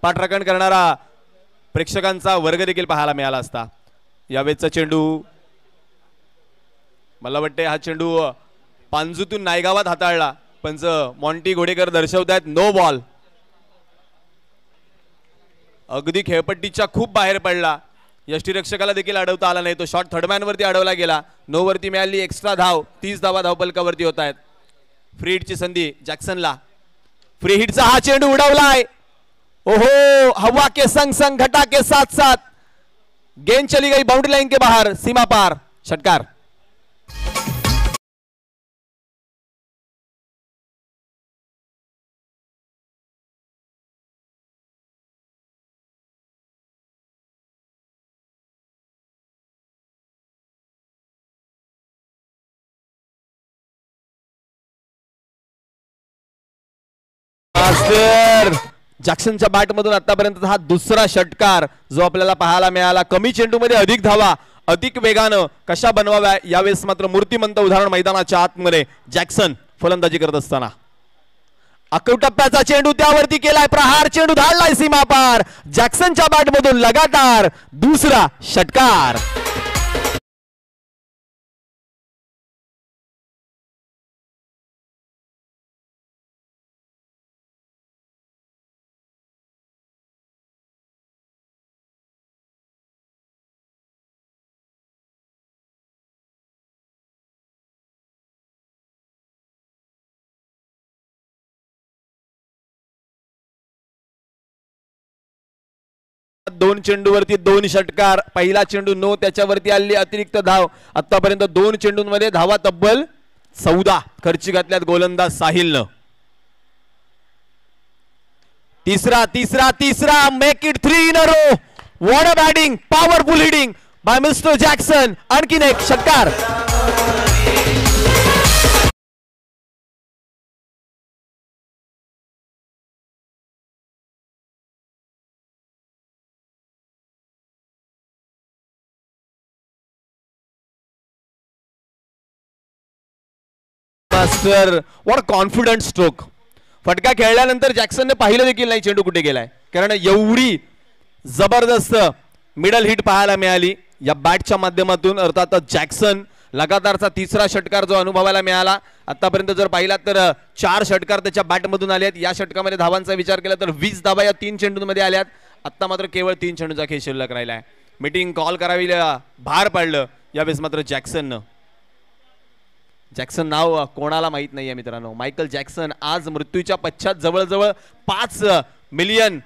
पाठराखण करणारा प्रेक्षकांचा वर्ग देखील पाहायला मिळाला असता। यावेळेचा चेंडू मला वाटते हा चेंडू पांजूतून नायगावात हाताळला, पंच मॉन्टी घोडेकर दर्शवतात नो बॉल। अगदी खेळपट्टीच्या खूप बाहेर पडला, यष्टीरक्षकाला देखील अडवता आला नाही, तो शॉट थर्डमॅन वरती अडवला गेला। नो वरती मिळाली एक्स्ट्रा धाव, 30 धावा धावपलकावरती होत आहेत। फ्री हिटची संधी जॅक्सनला, फ्री हिटचा हा चेंडू उडवलाय। ओहो, हवा के संग संग घटा के साथ साथ गेंद चली गई बाउंड्री लाइन के बाहर, सीमा पार, षटकार। जॅक्सनच्या बॅट मधून आतापर्यंत हा दुसरा षटकार जो आपल्याला पाहायला मिळाला। कमी चेंडूमध्ये अधिक धावा, अधिक वेगानं कशा बनवाव्या यावेळेस मात्र मूर्तिमंत उदाहरण मैदानाच्या आतमध्ये जॅक्सन फलंदाजी करत असताना। अकराव्या टप्प्याचा चेंडू त्यावरती केलाय, प्रहार चेंडू धाडलाय सीमा पार, जॅक्सनच्या बॅट मधून लगातार दुसरा षटकार। दोन चेंडूवरती दोन षटकार, पहिला चेंडू नो, त्याच्यावरती आली अतिरिक्त धाव। आतापर्यंत दोन चेंडूंमध्ये धावा तब्बल 14 खर्ची घातल्यात गोलंदाज साहिलनं। तिसरा तिसरा तिसरा, make it 3 in a row. What a batting, powerful hitting by mister Jackson. आणखीन एक षटकार। Master, what confident stroke. फटका खेळल्यानंतर जॅक्सनने पाहिलं देखील नाही चेंडू कुठे गेलाय, कारण एवढी जबरदस्त मिडल हिट पाहायला मिळाली या बॅटच्या माध्यमातून। अर्थातच जॅक्सन लगातारचा तिसरा षटकार जो अनुभवायला मिळाला। आतापर्यंत जर पाहिला तर 4 षटकार त्याच्या बॅटमधून आले आहेत। या षटकामध्ये धावांचा विचार केला तर 20 धावा या 3 चेंडूंमध्ये आल्यात। आता मात्र केवळ 3 चेंडूचा खेळ शिल्लक राहिलाय। मीटिंग कॉल करावी भार पडलं यावेळेस मात्र जॅक्सननं। जॅक्सन नाव कोणाला माहित नाहीये मित्रांनो, मायकल जॅक्सन आज मृत्यूच्या पश्चात जवळजवळ 5 मिलियन